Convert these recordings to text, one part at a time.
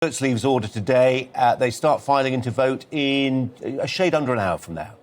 Leaves order today. They start filing into vote in a shade under an hour from now.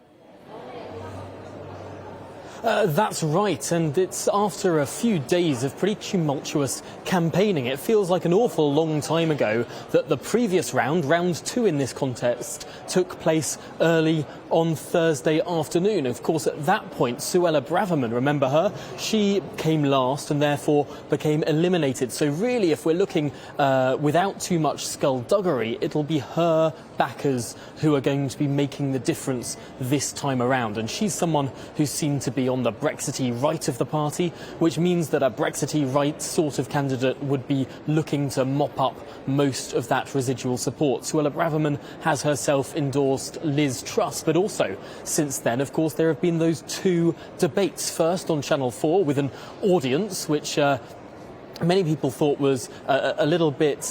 That's right, and it's after a few days of pretty tumultuous campaigning. It feels like an awful long time ago that the previous round 2 in this contest, took place early on Thursday afternoon. Of course, at that point, Suella Braverman, remember her? She came last and therefore became eliminated. So really, if we're looking without too much skullduggery, it'll be her backers who are going to be making the difference this time around. And she's someone who seemed to be on the Brexity right of the party, which means that a Brexity right sort of candidate would be looking to mop up most of that residual support. Suella Braverman has herself endorsed Liz Truss, but also since then, of course, there have been those 2 debates. First on Channel 4 with an audience which many people thought was a little bit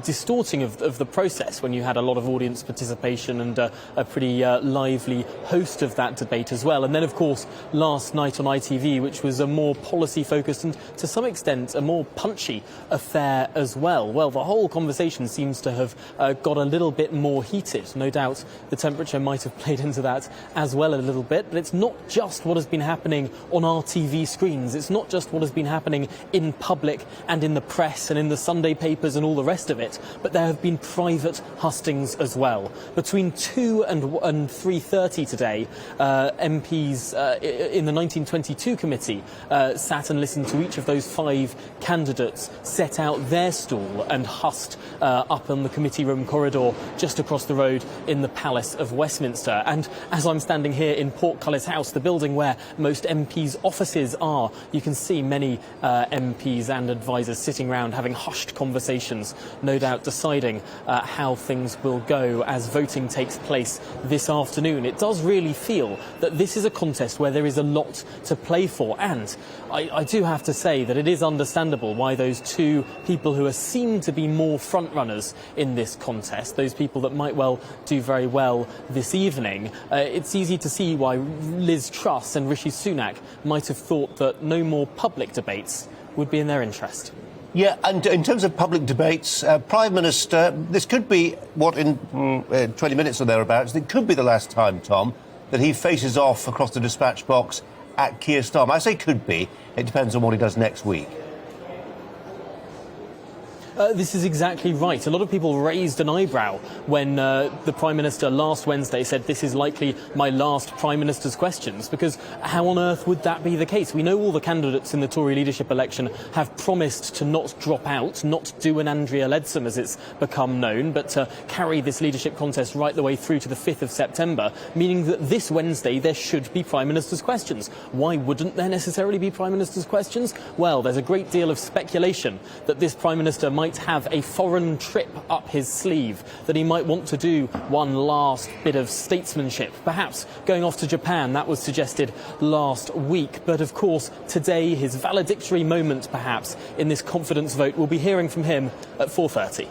distorting of the process when you had a lot of audience participation and a pretty lively host of that debate as well. And then, of course, last night on ITV, which was a more policy-focused and, to some extent, a more punchy affair as well. Well, the whole conversation seems to have got a little bit more heated. No doubt the temperature might have played into that as well a little bit. But it's not just what has been happening on our TV screens. It's not just what has been happening in public and in the press and in the Sunday papers and all the rest of it, but there have been private hustings as well. Between 2 and 3:30 today, MPs in the 1922 committee sat and listened to each of those 5 candidates set out their stall and hussed up on the committee room corridor just across the road in the Palace of Westminster. And as I'm standing here in Portcullis House, the building where most MPs' offices are, you can see many MPs and advisers sitting around having hushed conversations, no doubt deciding how things will go as voting takes place this afternoon. It does really feel that this is a contest where there is a lot to play for, and I do have to say that it is understandable why those 2 people who are seen to be more front-runners in this contest, those people that might well do very well this evening, it's easy to see why Liz Truss and Rishi Sunak might have thought that no more public debates would be in their interest. Yeah, and in terms of public debates, Prime Minister, this could be what in 20 minutes or thereabouts, it could be the last time, Tom, that he faces off across the dispatch box at Keir Starmer. I say could be, it depends on what he does next week. This is exactly right. A lot of people raised an eyebrow when the Prime Minister last Wednesday said this is likely my last Prime Minister's questions, because how on earth would that be the case? We know all the candidates in the Tory leadership election have promised to not drop out, not do an Andrea Leadsom as it's become known, but to carry this leadership contest right the way through to the 5th of September, meaning that this Wednesday there should be Prime Minister's questions. Why wouldn't there necessarily be Prime Minister's questions? Well, there's a great deal of speculation that this Prime Minister might have a foreign trip up his sleeve, that he might want to do one last bit of statesmanship, perhaps going off to Japan. That was suggested last week. But of course, today, his valedictory moment, perhaps, in this confidence vote, we'll be hearing from him at 4:30.